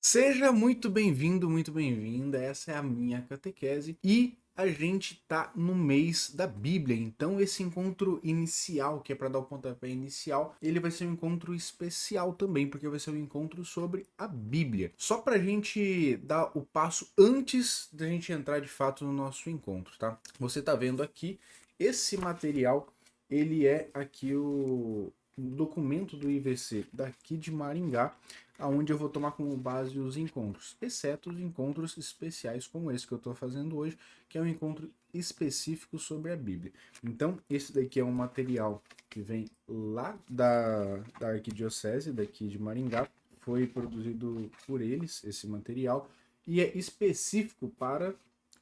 Seja muito bem-vindo, muito bem-vinda. Essa é a minha catequese e a gente tá no mês da Bíblia. Então, esse encontro inicial, que é para dar o pontapé inicial, ele vai ser um encontro especial também, porque vai ser um encontro sobre a Bíblia. Só pra gente dar o passo antes da gente entrar de fato no nosso encontro, tá? Você tá vendo aqui esse material, ele é aqui o documento do IVC daqui de Maringá, aonde eu vou tomar como base os encontros, exceto os encontros especiais como esse que eu estou fazendo hoje, que é um encontro específico sobre a Bíblia. Então, esse daqui é um material que vem lá da Arquidiocese, daqui de Maringá, foi produzido por eles, esse material, e é específico para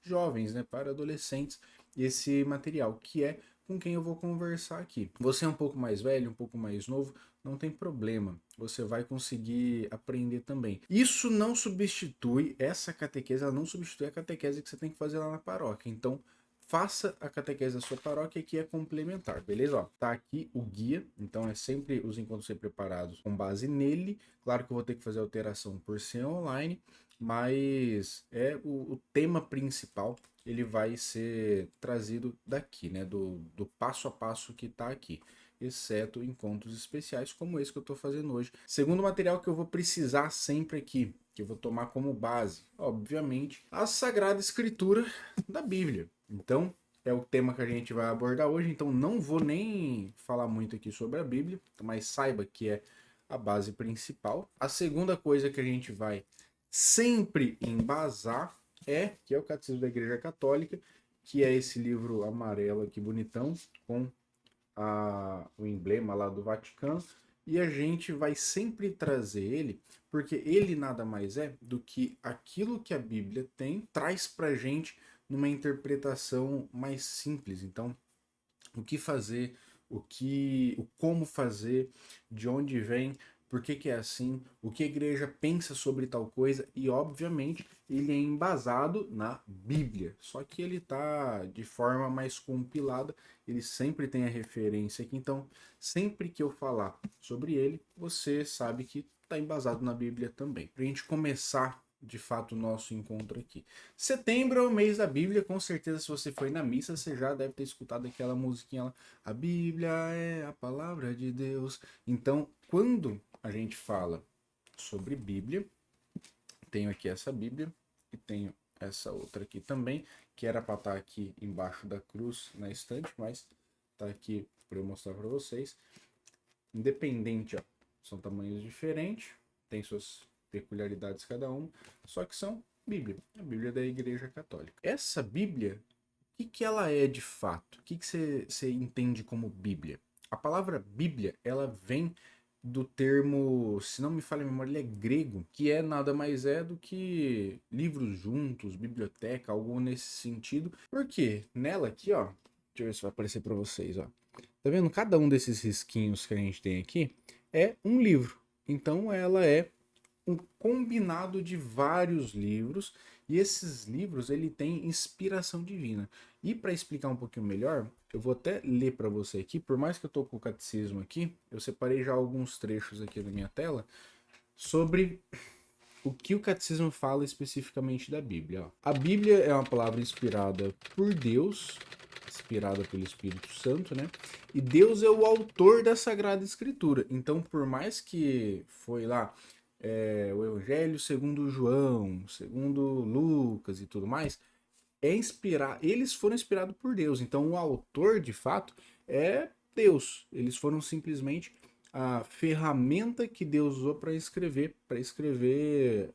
jovens, né, para adolescentes, esse material, que é com quem eu vou conversar aqui. Você é um pouco mais velho, um pouco mais novo, não tem problema, você vai conseguir aprender também. Isso não substitui, essa catequese, ela não substitui a catequese que você tem que fazer lá na paróquia. Então, faça a catequese da sua paróquia, que é complementar, beleza? Ó, tá aqui o guia, então é sempre os encontros ser preparados com base nele. Claro que eu vou ter que fazer alteração por ser online, mas é o tema principal, ele vai ser trazido daqui, né? Do passo a passo que tá aqui, exceto encontros especiais como esse que eu estou fazendo hoje. Segundo material que eu vou precisar sempre aqui, que eu vou tomar como base, obviamente, a Sagrada Escritura da Bíblia. Então, é o tema que a gente vai abordar hoje, então não vou nem falar muito aqui sobre a Bíblia, mas saiba que é a base principal. A segunda coisa que a gente vai sempre embasar que é o Catecismo da Igreja Católica, que é esse livro amarelo aqui bonitão, com o emblema lá do Vaticano, e a gente vai sempre trazer ele, porque ele nada mais é do que aquilo que a Bíblia tem, traz pra gente numa interpretação mais simples. Então, o que fazer, o como fazer, de onde vem, por que que é assim, o que a igreja pensa sobre tal coisa, e obviamente ele é embasado na Bíblia, só que ele tá de forma mais compilada, ele sempre tem a referência aqui, então sempre que eu falar sobre ele, você sabe que tá embasado na Bíblia também. Pra gente começar de fato o nosso encontro aqui. Setembro é o mês da Bíblia, com certeza se você foi na missa, você já deve ter escutado aquela musiquinha lá. A Bíblia é a palavra de Deus. Então, quando a gente fala sobre Bíblia, tenho aqui essa Bíblia e tenho essa outra aqui também, que era para estar aqui embaixo da cruz na estante, mas tá aqui para eu mostrar para vocês. Independente, ó, são tamanhos diferentes, tem suas peculiaridades cada um, só que são Bíblia, a Bíblia da Igreja Católica. Essa Bíblia, o que ela é de fato? O que você entende como Bíblia? A palavra Bíblia, ela vem do termo, se não me falha a memória, ele é grego, que é nada mais é do que livros juntos, biblioteca, algo nesse sentido. Porque nela aqui, ó, deixa eu ver se vai aparecer para vocês, ó. Tá vendo? Cada um desses risquinhos que a gente tem aqui é um livro. Então ela é um combinado de vários livros, e esses livros ele tem inspiração divina. E para explicar um pouquinho melhor, eu vou até ler para você aqui, por mais que eu tô com o catecismo aqui, eu separei já alguns trechos aqui na minha tela sobre o que o catecismo fala especificamente da Bíblia. Ó. A Bíblia é uma palavra inspirada por Deus, inspirada pelo Espírito Santo, né? E Deus é o autor da Sagrada Escritura. Então, por mais que foi lá o Evangelho segundo João, segundo Lucas e tudo mais, eles foram inspirados por Deus. Então, o autor, de fato, é Deus. Eles foram simplesmente a ferramenta que Deus usou para escrever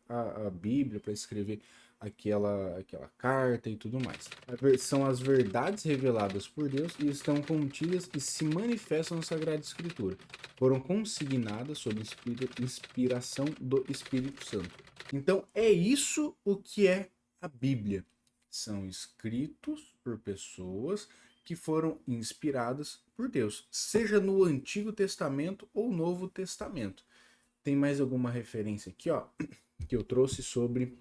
a Bíblia, para escrever aquela carta e tudo mais. São as verdades reveladas por Deus e estão contidas e se manifestam na Sagrada Escritura. Foram consignadas sob inspiração do Espírito Santo. Então, é isso o que é a Bíblia. São escritos por pessoas que foram inspiradas por Deus, seja no Antigo Testamento ou Novo Testamento. Tem mais alguma referência aqui, ó, que eu trouxe sobre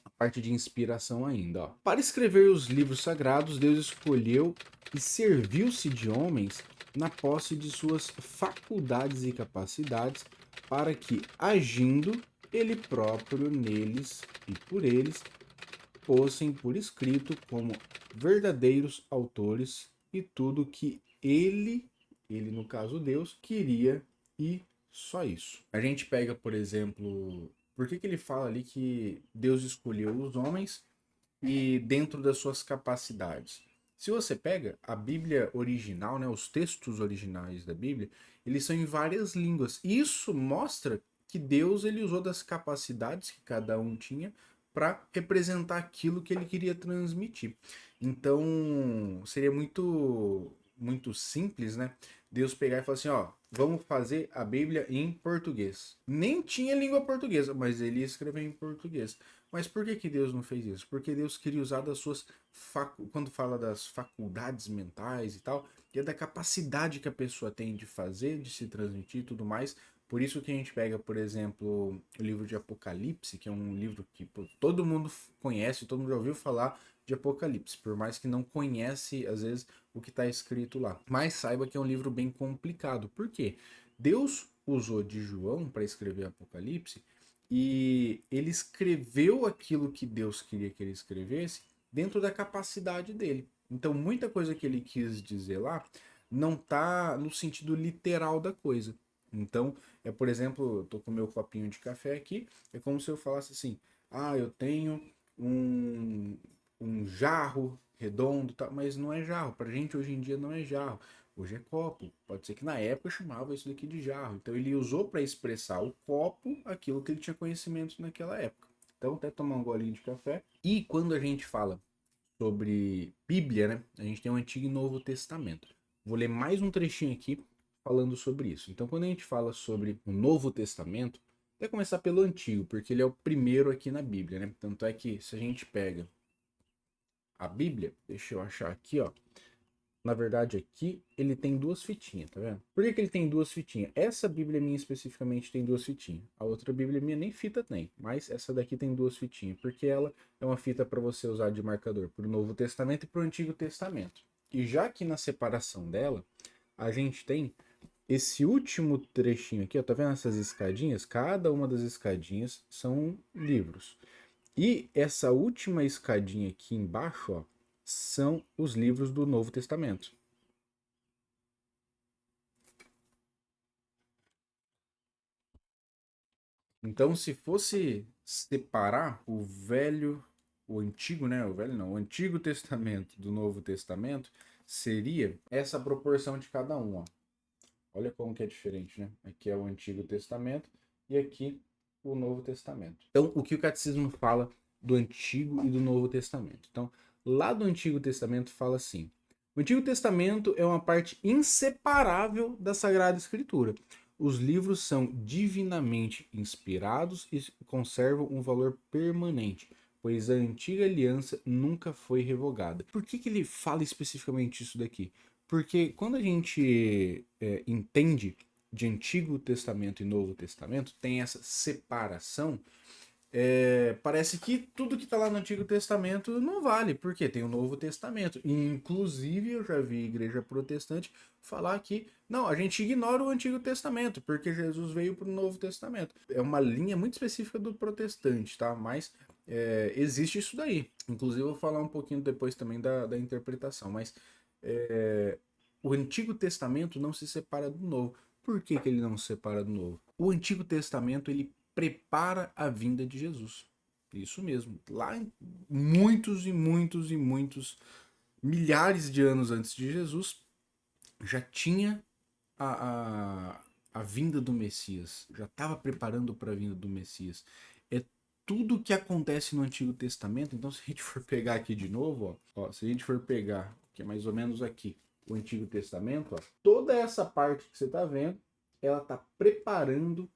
a parte de inspiração ainda, ó. Para escrever os livros sagrados, Deus escolheu e serviu-se de homens na posse de suas faculdades e capacidades para que, agindo, ele próprio neles e por eles fossem por escrito como verdadeiros autores e tudo que ele no caso Deus, queria e só isso. A gente pega, por exemplo, por que ele fala ali que Deus escolheu os homens e dentro das suas capacidades? Se você pega a Bíblia original, né, os textos originais da Bíblia, eles são em várias línguas. E isso mostra que Deus ele usou das capacidades que cada um tinha para representar aquilo que ele queria transmitir. Então, seria muito simples, né? Deus pegar e falar assim, ó, vamos fazer a Bíblia em português. Nem tinha língua portuguesa, mas ele ia escrever em português. Mas por que Deus não fez isso? Porque Deus queria usar das suas quando fala das faculdades mentais e tal, que é da capacidade que a pessoa tem de fazer, de se transmitir e tudo mais. Por isso que a gente pega, por exemplo, o livro de Apocalipse, que é um livro que pô, todo mundo conhece, todo mundo já ouviu falar de Apocalipse, por mais que não conhece, às vezes, o que está escrito lá. Mas saiba que é um livro bem complicado. Por quê? Deus usou de João para escrever Apocalipse e ele escreveu aquilo que Deus queria que ele escrevesse dentro da capacidade dele. Então, muita coisa que ele quis dizer lá não tá no sentido literal da coisa. Então, por exemplo, eu tô com meu copinho de café aqui, é como se eu falasse assim: "Ah, eu tenho um jarro redondo, tá? Mas não é jarro. Pra gente hoje em dia não é jarro. Hoje é copo. Pode ser que na época chamava isso daqui de jarro. Então ele usou para expressar o copo aquilo que ele tinha conhecimento naquela época. Então, até tomar um golinho de café. E quando a gente fala sobre Bíblia, né? A gente tem o Antigo e Novo Testamento. Vou ler mais um trechinho aqui falando sobre isso. Então, quando a gente fala sobre o Novo Testamento, vai começar pelo Antigo, porque ele é o primeiro aqui na Bíblia, né? Tanto é que se a gente pega a Bíblia, deixa eu achar aqui, ó. Na verdade, aqui ele tem duas fitinhas, tá vendo? Por que ele tem duas fitinhas? Essa Bíblia minha especificamente tem duas fitinhas. A outra Bíblia minha nem fita tem, mas essa daqui tem duas fitinhas, porque ela é uma fita para você usar de marcador para o Novo Testamento e para o Antigo Testamento. E já que na separação dela, a gente tem esse último trechinho aqui, ó, tá vendo essas escadinhas? Cada uma das escadinhas são livros. E essa última escadinha aqui embaixo, ó, são os livros do Novo Testamento. Então, se fosse separar o antigo, né? O velho não, o Antigo Testamento do Novo Testamento, seria essa proporção de cada um, ó. Olha como que é diferente, né? Aqui é o Antigo Testamento e aqui o Novo Testamento. Então, o que o catecismo fala do Antigo e do Novo Testamento? Então, lá do Antigo Testamento fala assim: o Antigo Testamento é uma parte inseparável da Sagrada Escritura. Os livros são divinamente inspirados e conservam um valor permanente, pois a antiga aliança nunca foi revogada. Por que ele fala especificamente isso daqui? Porque quando a gente entende de Antigo Testamento e Novo Testamento, tem essa separação, parece que tudo que está lá no Antigo Testamento não vale, porque tem o Novo Testamento. E, inclusive, eu já vi igreja protestante falar que, não, a gente ignora o Antigo Testamento, porque Jesus veio para o Novo Testamento. É uma linha muito específica do protestante, tá? Mas existe isso daí. Inclusive, eu vou falar um pouquinho depois também da interpretação, mas o Antigo Testamento não se separa do Novo. Por que ele não se separa do Novo? O Antigo Testamento ele prepara a vinda de Jesus. Isso mesmo. Lá muitos e muitos e muitos milhares de anos antes de Jesus já tinha a, a vinda do Messias. Já estava preparando para a vinda do Messias. É tudo que acontece no Antigo Testamento. Então, se a gente for pegar aqui de novo, ó, se a gente for pegar, que é mais ou menos aqui, o Antigo Testamento, ó, toda essa parte que você está vendo, ela está preparando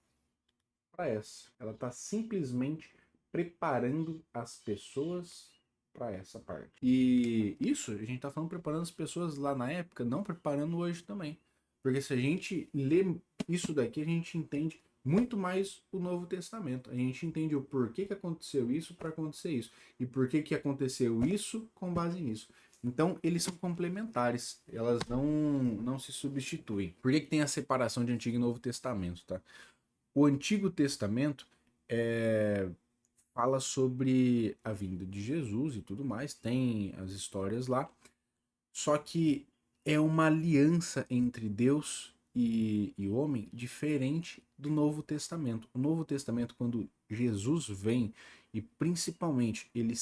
para essa. Ela está simplesmente preparando as pessoas para essa parte. E isso a gente está falando preparando as pessoas lá na época, não preparando hoje também. Porque se a gente lê isso daqui, a gente entende muito mais o Novo Testamento. A gente entende o porquê que aconteceu isso para acontecer isso. E por que aconteceu isso com base nisso. Então, eles são complementares. Elas não se substituem. Por que tem a separação de Antigo e Novo Testamento, tá? O Antigo Testamento fala sobre a vinda de Jesus e tudo mais, tem as histórias lá, só que é uma aliança entre Deus e o homem diferente do Novo Testamento. O Novo Testamento, quando Jesus vem e principalmente ele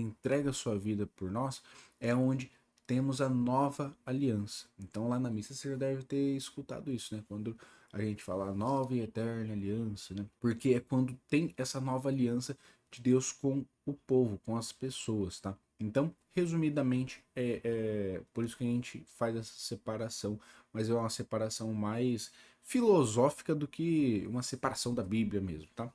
entrega a sua vida por nós, é onde temos a nova aliança. Então lá na missa você já deve ter escutado isso, né? Quando a gente fala nova e eterna aliança, né? Porque é quando tem essa nova aliança de Deus com o povo, com as pessoas, tá? Então, resumidamente, é por isso que a gente faz essa separação, mas é uma separação mais filosófica do que uma separação da Bíblia mesmo, tá?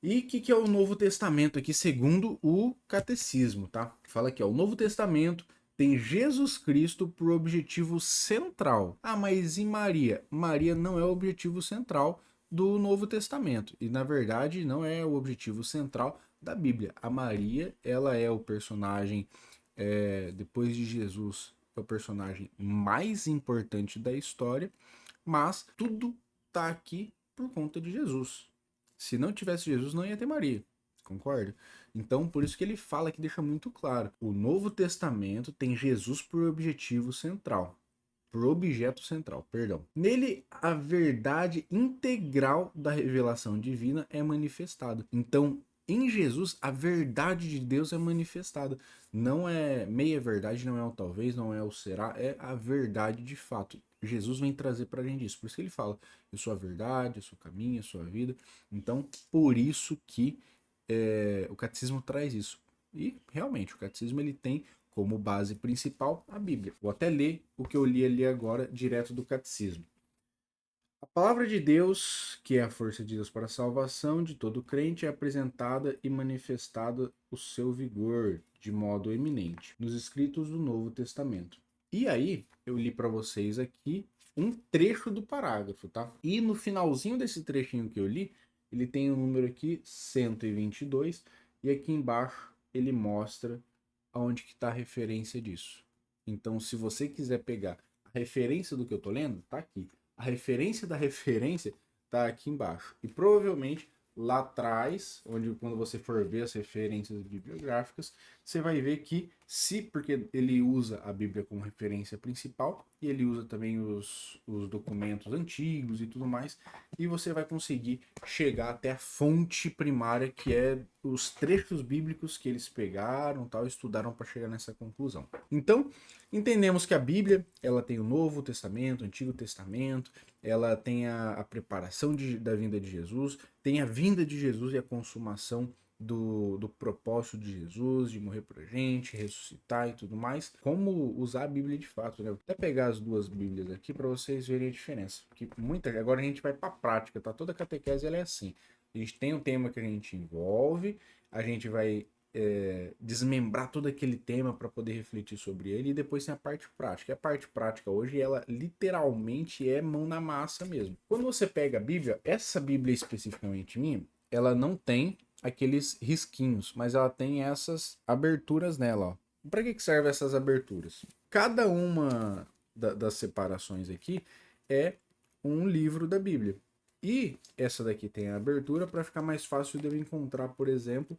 E o que é o Novo Testamento aqui, segundo o Catecismo, tá? Fala aqui, ó, o Novo Testamento tem Jesus Cristo por objetivo central. Ah, mas e Maria? Maria não é o objetivo central do Novo Testamento. E, na verdade, não é o objetivo central da Bíblia. A Maria, ela é o personagem, depois de Jesus, é o personagem mais importante da história, mas tudo tá aqui por conta de Jesus. Se não tivesse Jesus, não ia ter Maria. Concorda? Então, por isso que ele fala que deixa muito claro. O Novo Testamento tem Jesus por objetivo central. Por objeto central, perdão. Nele, a verdade integral da revelação divina é manifestada. Então, em Jesus, a verdade de Deus é manifestada. Não é meia verdade, não é o talvez, não é o será, é a verdade de fato. Jesus vem trazer pra gente isso. Por isso que ele fala, eu sou a verdade, eu sou o caminho, eu sou a vida. Então, por isso que o catecismo traz isso. E, realmente, o catecismo ele tem como base principal a Bíblia. Vou até ler o que eu li ali agora, direto do catecismo. A palavra de Deus, que é a força de Deus para a salvação de todo crente, é apresentada e manifestada o seu vigor de modo eminente nos escritos do Novo Testamento. E aí, eu li para vocês aqui um trecho do parágrafo, tá? E no finalzinho desse trechinho que eu li, ele tem o número aqui 122 e aqui embaixo ele mostra aonde que está a referência disso. Então, se você quiser pegar a referência do que eu tô lendo, tá aqui. A referência da referência tá aqui embaixo. E provavelmente lá atrás, onde quando você for ver as referências bibliográficas, você vai ver que porque ele usa a Bíblia como referência principal, e ele usa também os documentos antigos e tudo mais, e você vai conseguir chegar até a fonte primária, que é os trechos bíblicos que eles pegaram, tal, estudaram para chegar nessa conclusão. Então, entendemos que a Bíblia, ela tem o Novo Testamento, o Antigo Testamento, ela tem a preparação da vinda de Jesus, tem a vinda de Jesus e a consumação do propósito de Jesus, de morrer pra gente, ressuscitar e tudo mais. Como usar a Bíblia de fato, né? Vou até pegar as duas Bíblias aqui para vocês verem a diferença. Porque agora a gente vai pra prática, tá? Toda catequese ela é assim. A gente tem um tema que a gente envolve, a gente vai desmembrar todo aquele tema para poder refletir sobre ele, e depois tem a parte prática. A parte prática hoje, ela literalmente é mão na massa mesmo. Quando você pega a Bíblia, essa Bíblia especificamente minha, ela não tem aqueles risquinhos, mas ela tem essas aberturas nela, ó. Para que servem essas aberturas? Cada uma das separações aqui é um livro da Bíblia. E essa daqui tem a abertura para ficar mais fácil de eu encontrar, por exemplo,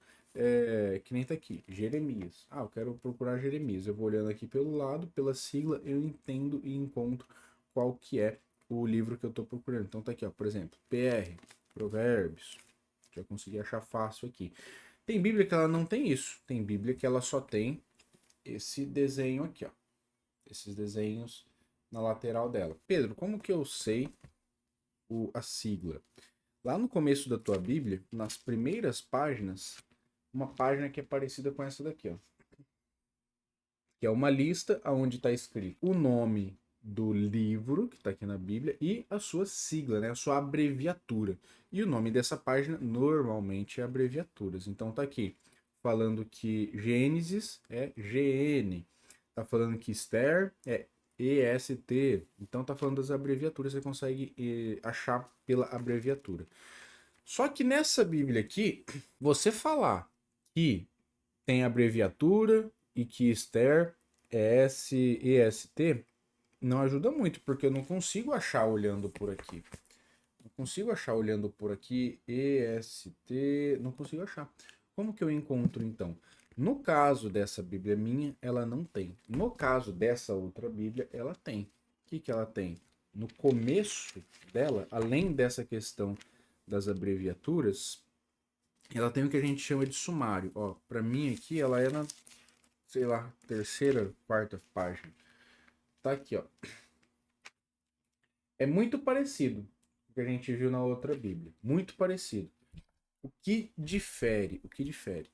que nem tá aqui, Jeremias. Ah, eu quero procurar Jeremias. Eu vou olhando aqui pelo lado, pela sigla, eu entendo e encontro qual que é o livro que eu tô procurando. Então tá aqui, ó, por exemplo, PR, Provérbios. Já consegui achar fácil aqui. Tem Bíblia que ela não tem isso. Tem Bíblia que ela só tem esse desenho aqui, ó. Esses desenhos na lateral dela. Pedro, como que eu sei a sigla? Lá no começo da tua Bíblia, nas primeiras páginas, uma página que é parecida com essa daqui, ó. Que é uma lista onde está escrito o nome do livro que está aqui na Bíblia e a sua sigla, né, a sua abreviatura. E o nome dessa página normalmente é abreviaturas. Então tá aqui falando que Gênesis é GN, tá falando que Esther é EST. Então tá falando das abreviaturas, você consegue achar pela abreviatura. Só que nessa Bíblia aqui, você falar que tem abreviatura e que Esther é SEST, não ajuda muito, porque eu não consigo achar olhando por aqui. Não consigo achar olhando por aqui, EST, não consigo achar. Como que eu encontro então? No caso dessa Bíblia minha, ela não tem. No caso dessa outra Bíblia, ela tem. O que que ela tem? No começo dela, além dessa questão das abreviaturas, ela tem o que a gente chama de sumário. Ó, para mim aqui, ela é na, sei lá, terceira, quarta página. Tá aqui, ó. É muito parecido com o que a gente viu na outra Bíblia. Muito parecido. O que difere? O que difere?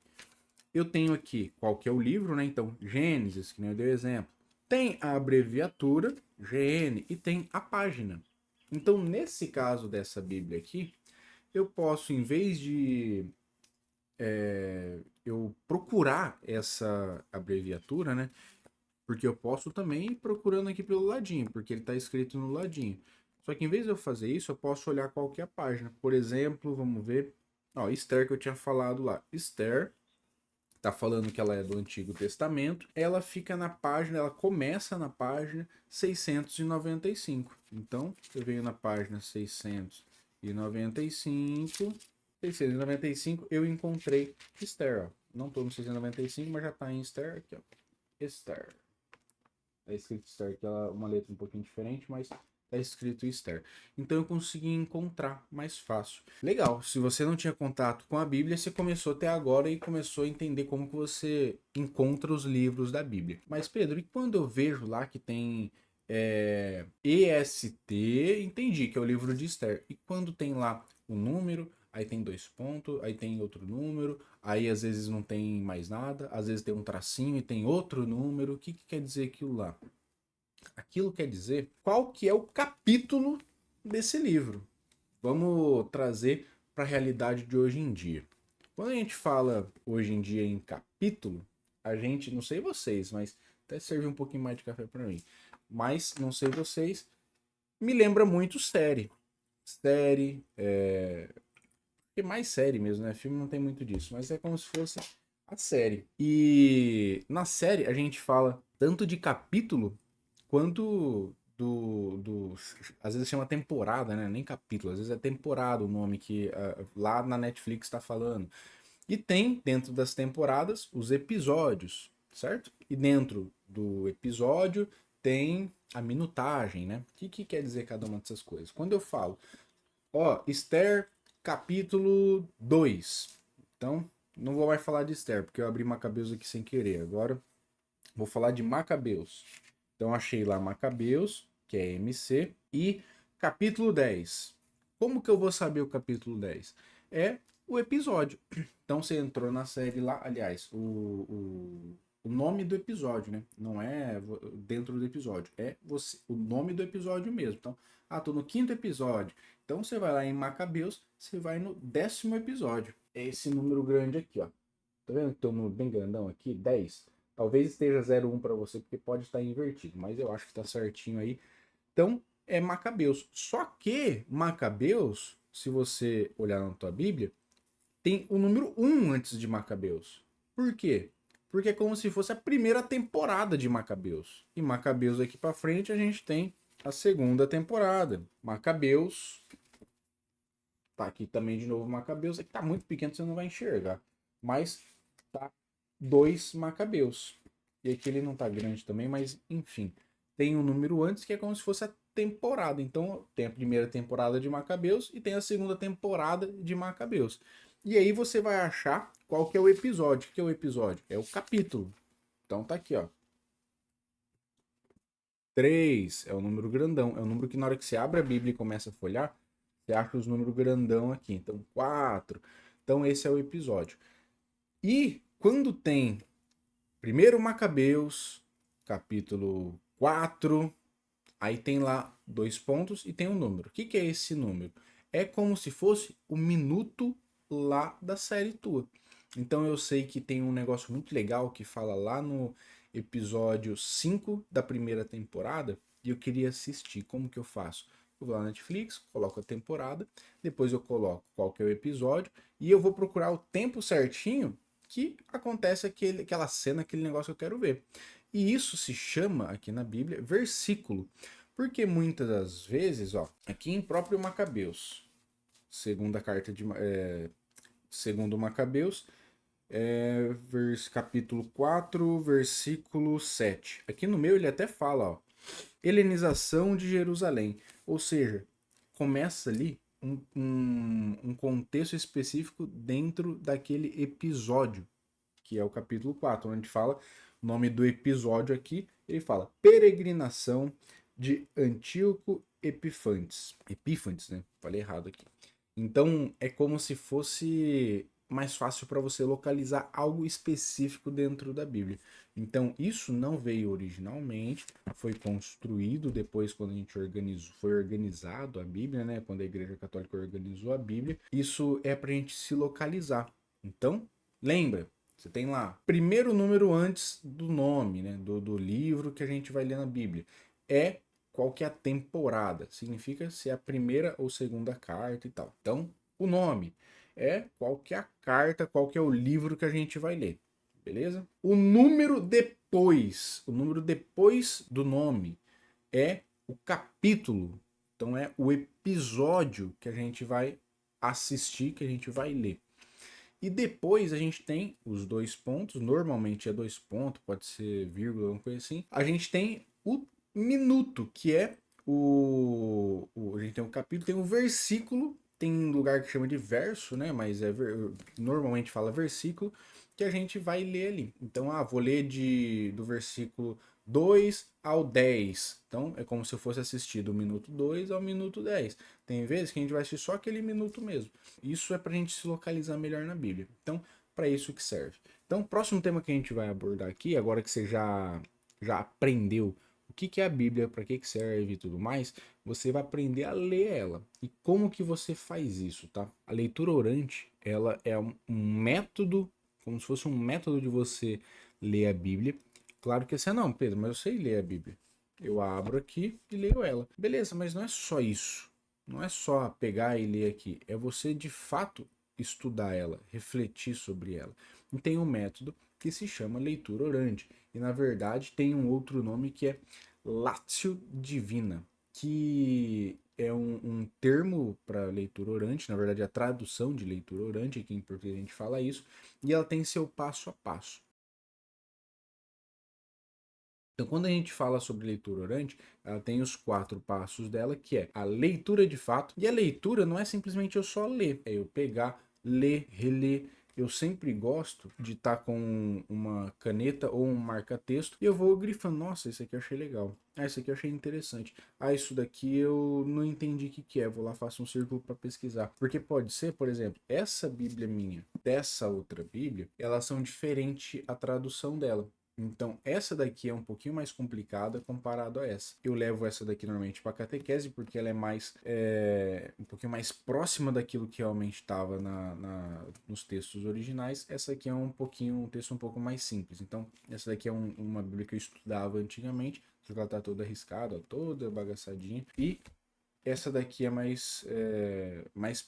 Eu tenho aqui qual que é o livro, né? Então, Gênesis, que nem eu dei o exemplo. Tem a abreviatura GN e tem a página. Então, nesse caso dessa Bíblia aqui, eu posso, em vez de eu procurar essa abreviatura, né? Porque eu posso também ir procurando aqui pelo ladinho, porque ele está escrito no ladinho. Só que em vez de eu fazer isso, eu posso olhar qualquer página. Por exemplo, vamos ver. Ó, Esther que eu tinha falado lá. Esther tá falando que ela é do Antigo Testamento. Ela fica na página, ela começa na página 695. Então, eu venho na página 695. 695, eu encontrei Esther, ó. Não tô no 695, mas já tá em Esther aqui, ó. Esther. É escrito Esther, que ela é uma letra um pouquinho diferente, mas é escrito Esther. Então eu consegui encontrar mais fácil. Legal, se você não tinha contato com a Bíblia, você começou até agora e começou a entender como que você encontra os livros da Bíblia. Mas Pedro, e quando eu vejo lá que tem EST, entendi que é o livro de Esther. E quando tem lá o número, aí tem 2 pontos, aí tem outro número, aí às vezes não tem mais nada, às vezes tem um tracinho e tem outro número. O que que quer dizer aquilo lá? Aquilo quer dizer qual que é o capítulo desse livro. Vamos trazer para a realidade de hoje em dia. Quando a gente fala hoje em dia em capítulo, a gente, não sei vocês, mas até servir um pouquinho mais de café para mim, mas não sei vocês, me lembra muito série. Série, é mais série mesmo, né? Filme não tem muito disso, mas é como se fosse a série. E na série a gente fala tanto de capítulo quanto às vezes chama temporada, né? Nem capítulo, às vezes é temporada o nome que lá na Netflix está falando. E tem dentro das temporadas os episódios, certo? E dentro do episódio tem a minutagem, né? O que quer dizer cada uma dessas coisas? Quando eu falo, ó, Esther capítulo 2. Então, não vou mais falar de Esther, porque eu abri Macabeus aqui sem querer. Agora, vou falar de Macabeus. Então, achei lá Macabeus, que é MC, e capítulo 10. Como que eu vou saber o capítulo 10? É o episódio. Então, você entrou na série lá, aliás, o nome do episódio, né? Não é dentro do episódio, é você, o nome do episódio mesmo. Então, tô no 5º episódio. Então, você vai lá em Macabeus, você vai no 10º episódio. É esse número grande aqui, ó. Tá vendo que tem um número bem grandão aqui? 10. Talvez esteja 01 para você, porque pode estar invertido, mas eu acho que está certinho aí. Então, é Macabeus. Só que Macabeus, se você olhar na tua Bíblia, tem o número 1 antes de Macabeus. Por quê? Porque é como se fosse a primeira temporada de Macabeus. E Macabeus aqui para frente a gente tem a segunda temporada. Macabeus. Tá aqui também de novo Macabeus. Aqui tá muito pequeno, você não vai enxergar. Mas tá 2 Macabeus. E aqui ele não tá grande também, mas enfim. Tem um número antes que é como se fosse a temporada. Então tem a primeira temporada de Macabeus e tem a segunda temporada de Macabeus. E aí você vai achar qual que é o episódio. O que é o episódio? É o capítulo. Então tá aqui, ó. 3 é o número grandão. É o número que na hora que você abre a Bíblia e começa a folhar, você acha os números grandão aqui. Então 4. Então esse é o episódio. E quando tem primeiro Macabeus, capítulo 4, aí tem lá 2 pontos e tem um número. O que é esse número? É como se fosse o minuto lá da série tua. Então eu sei que tem um negócio muito legal que fala lá no episódio 5 da primeira temporada e eu queria assistir. Como que eu faço? Eu vou lá na Netflix, coloco a temporada, depois eu coloco qual que é o episódio e eu vou procurar o tempo certinho que acontece aquela cena, aquele negócio que eu quero ver. E isso se chama aqui na Bíblia versículo. Porque muitas das vezes, ó, aqui em próprio Macabeus, segunda carta de segundo Macabeus, capítulo 4, versículo 7. Aqui no meu ele até fala, ó, helenização de Jerusalém. Ou seja, começa ali um contexto específico dentro daquele episódio, que é o capítulo 4, onde fala o nome do episódio aqui, ele fala peregrinação de Antíoco Epifantes. Epífanes, né? Falei errado aqui. Então é como se fosse mais fácil para você localizar algo específico dentro da Bíblia. Então isso não veio originalmente, foi construído depois quando a gente foi organizado a Bíblia, né? Quando a Igreja Católica organizou a Bíblia. Isso é para a gente se localizar. Então lembra, você tem lá, primeiro número antes do nome, né, do livro que a gente vai ler na Bíblia. É qual que é a temporada. Significa se é a primeira ou segunda carta e tal. Então, o nome é qual que é a carta, qual que é o livro que a gente vai ler. Beleza? O número depois do nome é o capítulo. Então, é o episódio que a gente vai assistir, que a gente vai ler. E depois a gente tem os dois pontos, normalmente é dois pontos, pode ser vírgula, alguma coisa assim. A gente tem o minuto, que é a gente tem um capítulo, tem um versículo, tem lugar que chama de verso, né? Mas normalmente fala versículo, que a gente vai ler ali. Então, vou ler do versículo 2 ao 10. Então, é como se eu fosse assistir do minuto 2 ao minuto 10. Tem vezes que a gente vai assistir só aquele minuto mesmo. Isso é para a gente se localizar melhor na Bíblia. Então, para isso que serve. Então, o próximo tema que a gente vai abordar aqui, agora que você já aprendeu o que é a Bíblia, para que serve e tudo mais, você vai aprender a ler ela. E como que você faz isso, tá? A leitura orante, ela é um método, como se fosse um método de você ler a Bíblia. Claro que assim, não, Pedro, mas eu sei ler a Bíblia. Eu abro aqui e leio ela. Beleza, mas não é só isso. Não é só pegar e ler aqui. É você de fato estudar ela, refletir sobre ela. E tem um método que se chama leitura orante. E na verdade tem um outro nome que é Latio Divina, que é um termo para leitura orante, na verdade a tradução de leitura orante, aqui em português a gente fala isso, e ela tem seu passo a passo. Então, quando a gente fala sobre leitura orante, ela tem os 4 passos dela, que é a leitura de fato. E a leitura não é simplesmente eu só ler, é eu pegar, ler, reler. Eu sempre gosto de estar com uma caneta ou um marca-texto e eu vou grifando, nossa, isso aqui eu achei legal. Isso aqui eu achei interessante. Isso daqui eu não entendi o que é. Vou lá, faço um círculo para pesquisar. Porque pode ser, por exemplo, essa Bíblia minha, dessa outra Bíblia, elas são diferentes a tradução dela. Então, essa daqui é um pouquinho mais complicada comparado a essa. Eu levo essa daqui normalmente para catequese porque ela é mais um pouquinho mais próxima daquilo que realmente estava nos textos originais. Essa aqui é um texto um pouco mais simples. Então, essa daqui é uma Bíblia que eu estudava antigamente, só que ela tá toda arriscada, toda bagaçadinha. E essa daqui é mais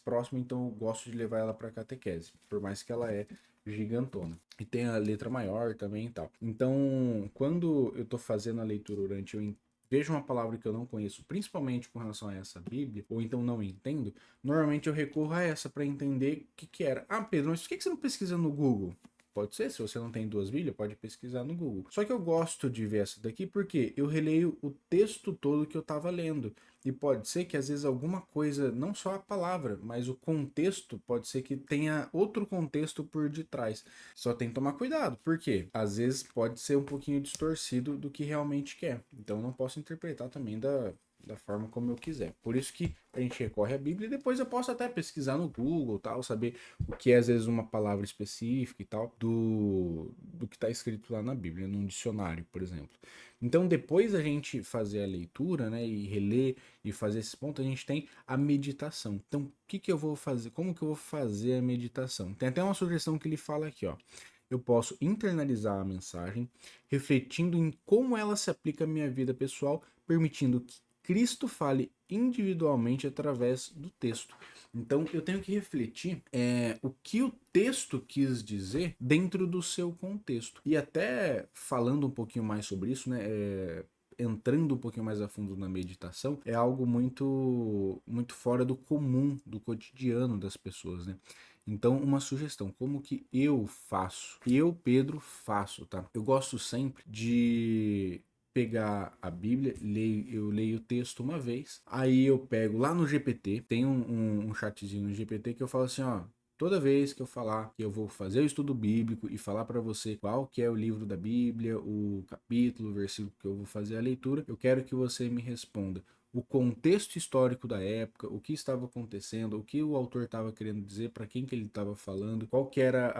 próxima, então eu gosto de levar ela para catequese, por mais que ela é gigantona. E tem a letra maior também e tal. Então, quando eu tô fazendo a leitura orante, eu vejo uma palavra que eu não conheço, principalmente com relação a essa Bíblia, ou então não entendo, normalmente eu recorro a essa para entender o que era. Pedro, mas por que você não pesquisa no Google? Pode ser, se você não tem duas Bíblias, pode pesquisar no Google. Só que eu gosto de ver essa daqui porque eu releio o texto todo que eu estava lendo. E pode ser que às vezes alguma coisa, não só a palavra, mas o contexto, pode ser que tenha outro contexto por detrás. Só tem que tomar cuidado, porque às vezes pode ser um pouquinho distorcido do que realmente quer. Então eu não posso interpretar também da forma como eu quiser. Por isso que a gente recorre à Bíblia e depois eu posso até pesquisar no Google, tal, saber o que é às vezes uma palavra específica e tal do que está escrito lá na Bíblia, num dicionário, por exemplo. Então, depois a gente fazer a leitura, né, e reler e fazer esse ponto, a gente tem a meditação. Então, o que eu vou fazer? Como que eu vou fazer a meditação? Tem até uma sugestão que ele fala aqui, ó. Eu posso internalizar a mensagem, refletindo em como ela se aplica à minha vida pessoal, permitindo que Cristo fale individualmente através do texto. Então eu tenho que refletir o que o texto quis dizer dentro do seu contexto. E até falando um pouquinho mais sobre isso, né? entrando um pouquinho mais a fundo na meditação, é algo muito, muito fora do comum, do cotidiano das pessoas, né? Então, uma sugestão, como que eu faço? Eu, Pedro, faço, tá? Eu gosto sempre de pegar a Bíblia, eu leio o texto uma vez, aí eu pego lá no GPT, tem um chatzinho no GPT que eu falo assim, ó, toda vez que eu falar que eu vou fazer o estudo bíblico e falar para você qual que é o livro da Bíblia, o capítulo, o versículo que eu vou fazer a leitura, eu quero que você me responda o contexto histórico da época, o que estava acontecendo, o que o autor estava querendo dizer, para quem que ele estava falando, qual que era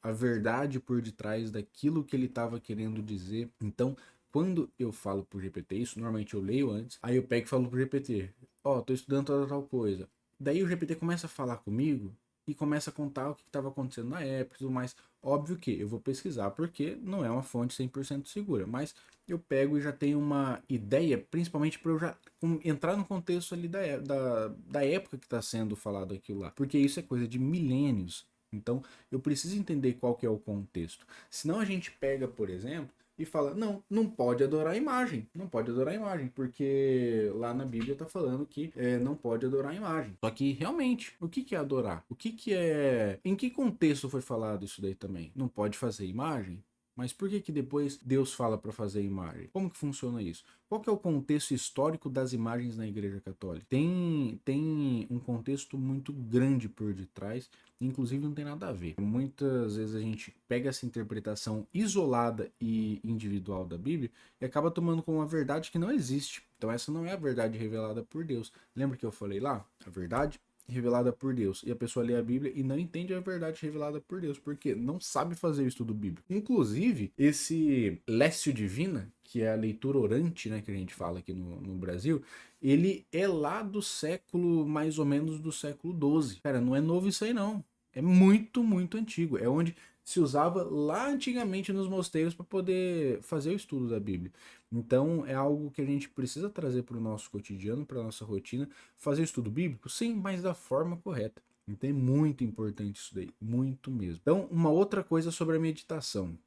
a verdade por detrás daquilo que ele estava querendo dizer. Então, quando eu falo pro GPT isso, normalmente eu leio antes, aí eu pego e falo pro GPT, ó, tô estudando tal coisa. Daí o GPT começa a falar comigo e começa a contar o que estava acontecendo na época e tudo mais. Óbvio que eu vou pesquisar, porque não é uma fonte 100% segura, mas eu pego e já tenho uma ideia, principalmente para eu já entrar no contexto ali da época que está sendo falado aquilo lá. Porque isso é coisa de milênios. Então, eu preciso entender qual que é o contexto. Senão a gente pega, por exemplo, e fala, não, não pode adorar a imagem. Não pode adorar a imagem, porque lá na Bíblia está falando que não pode adorar a imagem. Só que, realmente, o que é adorar? O que é... Em que contexto foi falado isso daí também? Não pode fazer imagem? Mas por que depois Deus fala para fazer imagem? Como que funciona isso? Qual que é o contexto histórico das imagens na Igreja Católica? Tem um contexto muito grande por detrás, inclusive não tem nada a ver. Muitas vezes a gente pega essa interpretação isolada e individual da Bíblia e acaba tomando como uma verdade que não existe. Então essa não é a verdade revelada por Deus. Lembra que eu falei lá? A verdade revelada por Deus. E a pessoa lê a Bíblia e não entende a verdade revelada por Deus, porque não sabe fazer o estudo bíblico. Inclusive, esse Lécio Divina, que é a leitura orante, né, que a gente fala aqui no Brasil, ele é lá do século, mais ou menos do século XII. Cara, não é novo isso aí não. É muito, muito antigo. É onde se usava lá antigamente nos mosteiros para poder fazer o estudo da Bíblia. Então é algo que a gente precisa trazer para o nosso cotidiano, para a nossa rotina. Fazer estudo bíblico? Sim, mas da forma correta. Então é muito importante isso daí, muito mesmo. Então, uma outra coisa sobre a meditação.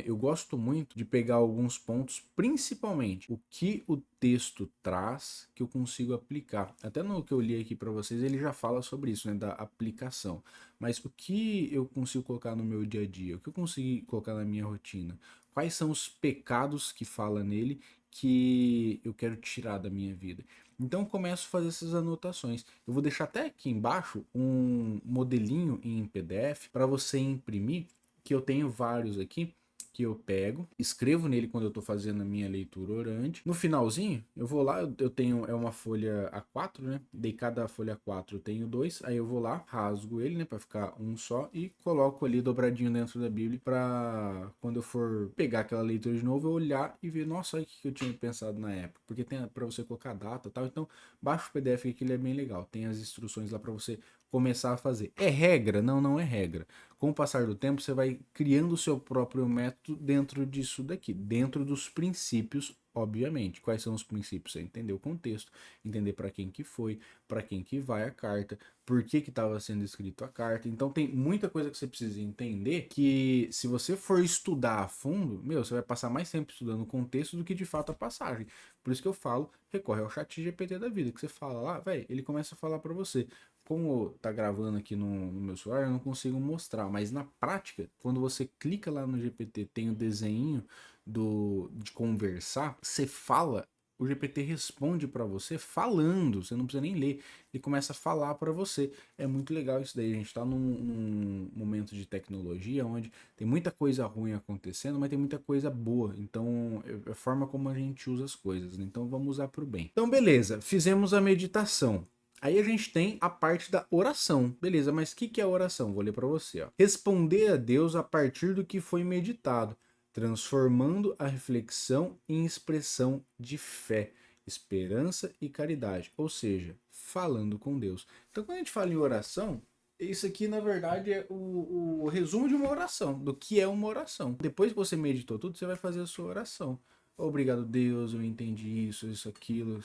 Eu gosto muito de pegar alguns pontos, principalmente o que o texto traz, que eu consigo aplicar. Até no que eu li aqui para vocês, ele já fala sobre isso, né, da aplicação. Mas o que eu consigo colocar no meu dia a dia? O que eu consigo colocar na minha rotina? Quais são os pecados que fala nele que eu quero tirar da minha vida? Então eu começo a fazer essas anotações. Eu vou deixar até aqui embaixo um modelinho em PDF para você imprimir, que eu tenho vários aqui, que eu pego, escrevo nele quando eu estou fazendo a minha leitura orante. No finalzinho, eu vou lá, eu tenho uma folha A4, né? De cada folha A4 eu tenho dois, aí eu vou lá, rasgo ele, né, para ficar um só e coloco ali dobradinho dentro da Bíblia para quando eu for pegar aquela leitura de novo, eu olhar e ver, nossa, olha o que eu tinha pensado na época, porque tem para você colocar data, e tal. Então, baixa o PDF aqui, ele é bem legal. Tem as instruções lá para você começar a fazer. É regra? Não, não é regra. Com o passar do tempo, você vai criando o seu próprio método dentro disso daqui, dentro dos princípios, obviamente. Quais são os princípios? Você entender o contexto, entender para quem que foi, para quem que vai a carta, por que estava sendo escrito a carta. Então tem muita coisa que você precisa entender que se você for estudar a fundo, você vai passar mais tempo estudando o contexto do que de fato a passagem. Por isso que eu falo, recorre ao chat GPT da vida, que você fala lá, velho, ele começa a falar para você. Como tá gravando aqui no meu celular, eu não consigo mostrar, mas na prática, quando você clica lá no GPT, tem o desenho de conversar, você fala, o GPT responde para você falando, você não precisa nem ler, ele começa a falar para você. É muito legal isso daí, a gente tá num momento de tecnologia onde tem muita coisa ruim acontecendo, mas tem muita coisa boa, então é a forma como a gente usa as coisas, né? Então vamos usar para o bem. Então beleza, fizemos a meditação. Aí a gente tem a parte da oração. Beleza, mas o que é a oração? Vou ler para você. Ó. Responder a Deus a partir do que foi meditado, transformando a reflexão em expressão de fé, esperança e caridade. Ou seja, falando com Deus. Então, quando a gente fala em oração, isso aqui, na verdade, é o resumo de uma oração, do que é uma oração. Depois que você meditou tudo, você vai fazer a sua oração. Obrigado, Deus, eu entendi isso, aquilo,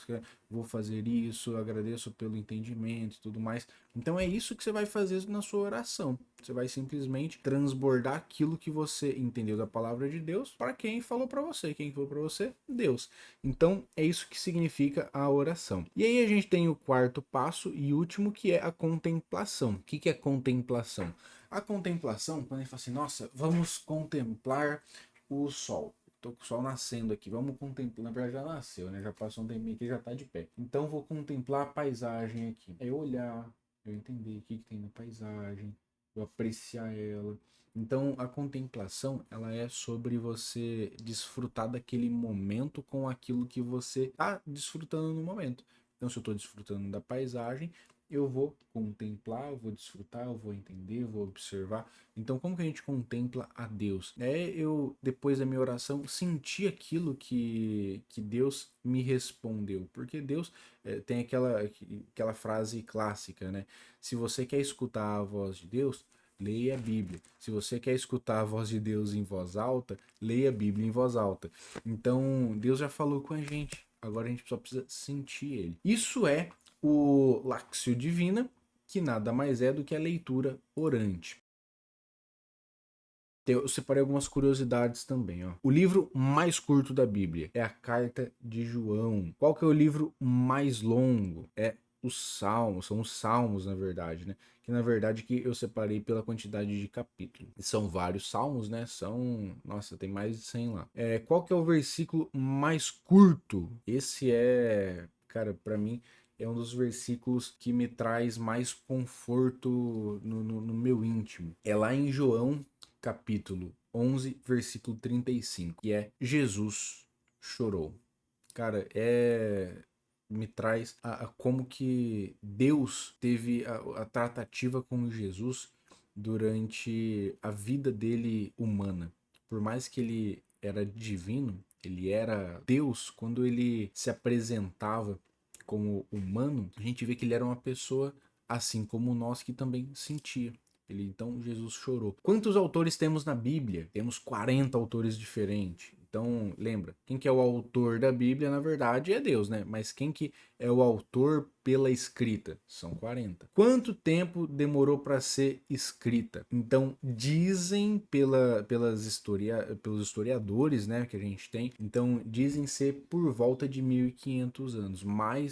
vou fazer isso, agradeço pelo entendimento e tudo mais. Então é isso que você vai fazer na sua oração. Você vai simplesmente transbordar aquilo que você entendeu da palavra de Deus para quem falou para você. Quem falou para você? Deus. Então é isso que significa a oração. E aí a gente tem o quarto passo e último, que é a contemplação. O que é contemplação? A contemplação, quando a gente fala assim, nossa, vamos contemplar o sol. Tô com o sol nascendo aqui, vamos contemplar. Na verdade já nasceu, né? Já passou um tempinho aqui, já tá de pé. Então vou contemplar a paisagem aqui. É eu olhar, eu entender o que tem na paisagem, eu apreciar ela. Então a contemplação, ela é sobre você desfrutar daquele momento com aquilo que você tá desfrutando no momento. Então se eu tô desfrutando da paisagem, eu vou contemplar, eu vou desfrutar, eu vou entender, eu vou observar. Então, como que a gente contempla a Deus? Eu, depois da minha oração, senti aquilo que Deus me respondeu. Porque Deus tem aquela frase clássica, né? Se você quer escutar a voz de Deus, leia a Bíblia. Se você quer escutar a voz de Deus em voz alta, leia a Bíblia em voz alta. Então, Deus já falou com a gente. Agora a gente só precisa sentir ele. Isso é o Láxio Divina, que nada mais é do que a leitura orante. Eu separei algumas curiosidades também, ó. O livro mais curto da Bíblia é a Carta de João. Qual que é o livro mais longo? É os Salmos, são os Salmos, na verdade, né? Que na verdade que eu separei pela quantidade de capítulos. E são vários salmos, né? Nossa, tem mais de 100 lá. Qual que é o versículo mais curto? Esse cara, para mim é um dos versículos que me traz mais conforto no meu íntimo. É lá em João capítulo 11, versículo 35, que é Jesus chorou. Cara, me traz a como que Deus teve a tratativa com Jesus durante a vida dele humana. Por mais que ele era divino, ele era Deus, quando ele se apresentava como humano, a gente vê que ele era uma pessoa assim como nós, que também sentia. Então Jesus chorou. Quantos autores temos na Bíblia? Temos 40 autores diferentes. Então, lembra, quem que é o autor da Bíblia, na verdade, é Deus, né? Mas quem que é o autor pela escrita? São 40. Quanto tempo demorou para ser escrita? Então, dizem pelos historiadores, né, que a gente tem, então dizem ser por volta de 1500 anos,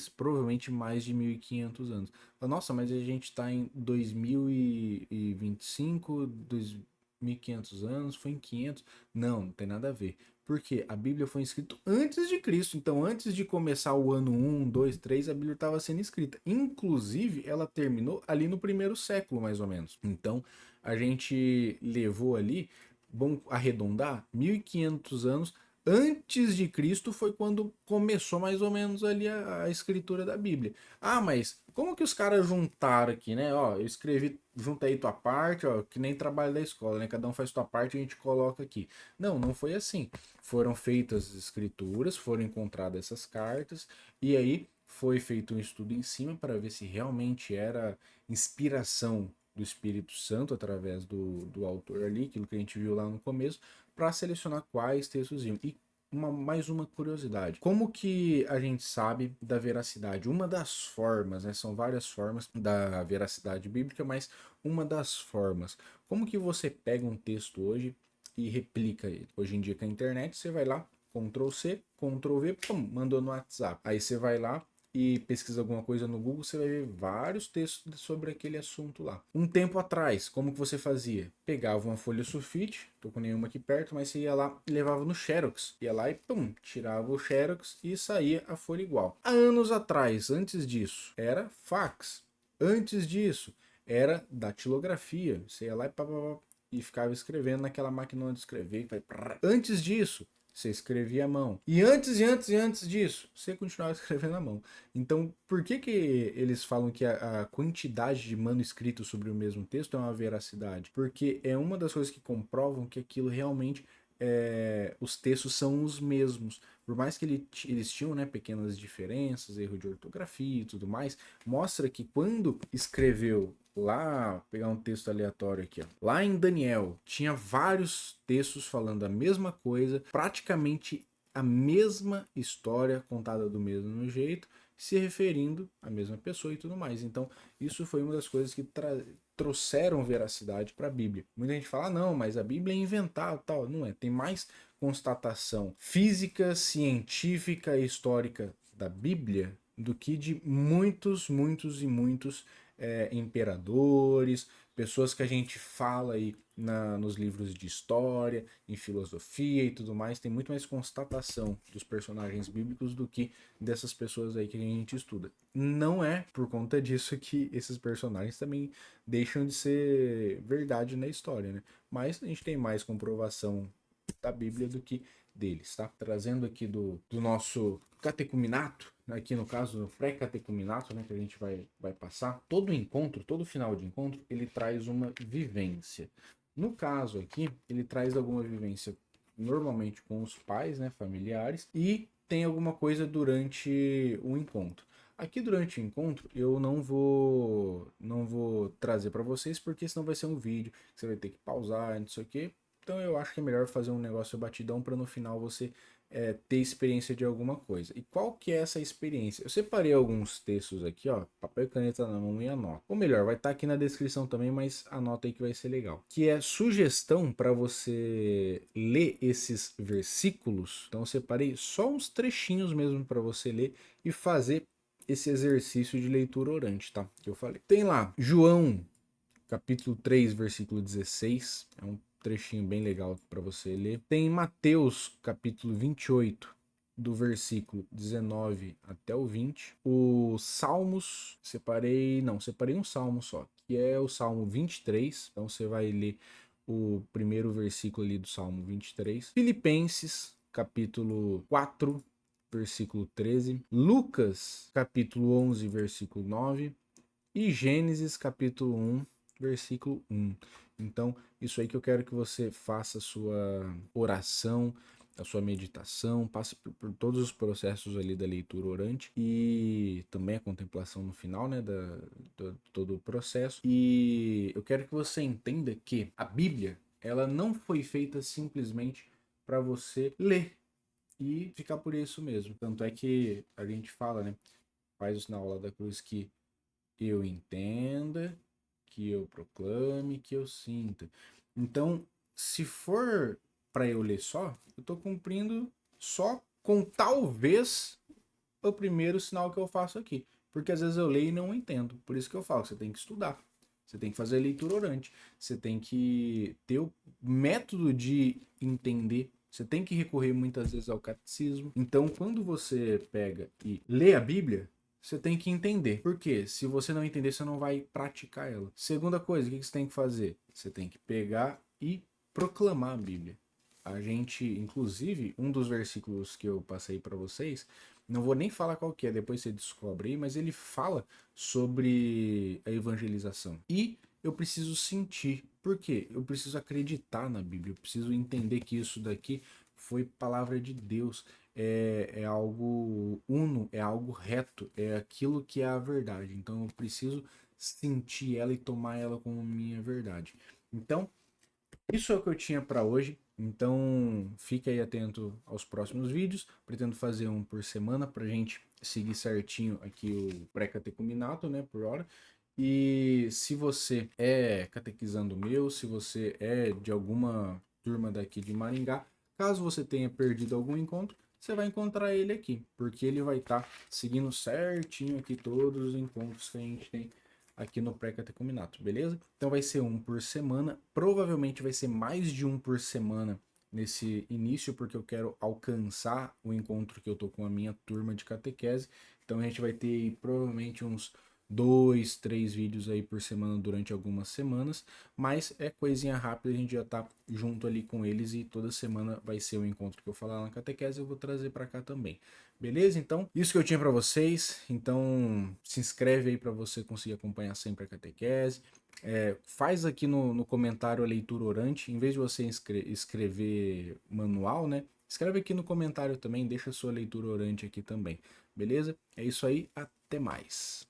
provavelmente mais de 1500 anos. Nossa, mas a gente está em 2025, 2500 anos, foi em 500. Não tem nada a ver. Porque a Bíblia foi escrita antes de Cristo. Então, antes de começar o ano 1, 2, 3, a Bíblia estava sendo escrita. Inclusive, ela terminou ali no primeiro século, mais ou menos. Então, a gente levou ali, vamos arredondar, 1500 anos antes de Cristo foi quando começou mais ou menos ali a escritura da Bíblia. Ah, mas como que os caras juntaram aqui, né? Ó, eu escrevi, junta aí tua parte, ó, que nem trabalho da escola, né? Cada um faz tua parte e a gente coloca aqui. Não, não foi assim. Foram feitas escrituras, foram encontradas essas cartas, e aí foi feito um estudo em cima para ver se realmente era inspiração do Espírito Santo através do autor ali, aquilo que a gente viu lá no começo, para selecionar quais textos iam. E mais uma curiosidade. Como que a gente sabe da veracidade? Uma das formas, né? São várias formas da veracidade bíblica, mas uma das formas. Como que você pega um texto hoje e replica ele? Hoje em dia com a internet, você vai lá, Ctrl C, Ctrl V, pum, mandou no WhatsApp. Aí você vai lá e pesquisa alguma coisa no Google, você vai ver vários textos sobre aquele assunto lá. Um tempo atrás, como que você fazia? Pegava uma folha sulfite, tô com nenhuma aqui perto, mas você ia lá e levava no Xerox. Ia lá e pum, tirava o Xerox e saía a folha igual. Há anos atrás, antes disso, era fax. Antes disso, era datilografia. Você ia lá e ficava escrevendo naquela máquina de escrever. Antes disso, você escrevia à mão. E antes disso, você continuava escrevendo à mão. Então, por que eles falam que a quantidade de manuscritos sobre o mesmo texto é uma veracidade? Porque é uma das coisas que comprovam que aquilo realmente os textos são os mesmos. Por mais que eles tinham, né, pequenas diferenças, erro de ortografia e tudo mais, mostra que quando escreveu lá, pegar um texto aleatório aqui, ó, lá em Daniel, tinha vários textos falando a mesma coisa, praticamente a mesma história contada do mesmo jeito, se referindo à mesma pessoa e tudo mais. Então, isso foi uma das coisas que trouxeram veracidade para a Bíblia. Muita gente fala, não, mas a Bíblia é inventada, tal. Não é, tem mais constatação física, científica e histórica da Bíblia do que de muitos imperadores, pessoas que a gente fala aí nos livros de história, em filosofia e tudo mais. Tem muito mais constatação dos personagens bíblicos do que dessas pessoas aí que a gente estuda. Não é por conta disso que esses personagens também deixam de ser verdade na história, né? Mas a gente tem mais comprovação da Bíblia do que deles, tá? Trazendo aqui do nosso catecuminato, aqui no caso, no pré-catecuminato, né, que a gente vai passar, todo encontro, todo final de encontro, ele traz uma vivência. No caso aqui, ele traz alguma vivência normalmente com os pais, né, familiares, e tem alguma coisa durante o encontro. Aqui durante o encontro eu não vou trazer para vocês, porque senão vai ser um vídeo que você vai ter que pausar, não sei o que. Então eu acho que é melhor fazer um negócio batidão para no final você ter experiência de alguma coisa. E qual que é essa experiência? Eu separei alguns textos aqui, ó, papel e caneta na mão e anota. Ou melhor, vai estar aqui na descrição também, mas anota aí que vai ser legal. Que é sugestão para você ler esses versículos. Então eu separei só uns trechinhos mesmo para você ler e fazer esse exercício de leitura orante, tá? Que eu falei. Tem lá João, capítulo 3, versículo 16. É um trechinho bem legal para você ler. Tem Mateus, capítulo 28, do versículo 19 até o 20. O Salmos, separei um salmo só, que é o Salmo 23. Então você vai ler o primeiro versículo ali do Salmo 23. Filipenses, capítulo 4, versículo 13. Lucas, capítulo 11, versículo 9. E Gênesis, capítulo 1, versículo 1. Então, isso aí que eu quero que você faça a sua oração, a sua meditação, passe por todos os processos ali da leitura orante e também a contemplação no final, né, todo o processo. E eu quero que você entenda que a Bíblia, ela não foi feita simplesmente para você ler e ficar por isso mesmo. Tanto é que a gente fala, né, faz o sinal lá da cruz que eu entenda, que eu proclame, que eu sinta. Então, se for para eu ler só, eu estou cumprindo só com talvez o primeiro sinal que eu faço aqui. Porque às vezes eu leio e não entendo. Por isso que eu falo, você tem que estudar. Você tem que fazer leitura orante. Você tem que ter o método de entender. Você tem que recorrer muitas vezes ao catecismo. Então, quando você pega e lê a Bíblia, você tem que entender. Porque se você não entender, você não vai praticar ela. Segunda coisa, o que você tem que fazer? Você tem que pegar e proclamar a Bíblia. A gente, inclusive, um dos versículos que eu passei para vocês, não vou nem falar qual que é, depois você descobre aí, mas ele fala sobre a evangelização. E eu preciso sentir. Por quê? Eu preciso acreditar na Bíblia, eu preciso entender que isso daqui foi palavra de Deus. É algo uno, é algo reto, é aquilo que é a verdade. Então eu preciso sentir ela e tomar ela como minha verdade. Então, isso é o que eu tinha para hoje. Então, fique aí atento aos próximos vídeos. Pretendo fazer um por semana para a gente seguir certinho aqui o pré-catecuminato, né, por hora. E se você é catequizando meu, se você é de alguma turma daqui de Maringá, caso você tenha perdido algum encontro, você vai encontrar ele aqui, porque ele vai estar seguindo certinho aqui todos os encontros que a gente tem aqui no pré-catecuminato, beleza? Então vai ser um por semana, provavelmente vai ser mais de um por semana nesse início, porque eu quero alcançar o encontro que eu tô com a minha turma de catequese. Então a gente vai ter aí, provavelmente uns 2, 3 vídeos aí por semana durante algumas semanas, mas é coisinha rápida, a gente já tá junto ali com eles e toda semana vai ser o encontro que eu falar na catequese, eu vou trazer para cá também. Beleza? Então, isso que eu tinha para vocês. Então, se inscreve aí para você conseguir acompanhar sempre a catequese. Faz aqui no comentário a leitura orante, em vez de você escrever manual, né? Escreve aqui no comentário também, deixa a sua leitura orante aqui também. Beleza? É isso aí, até mais.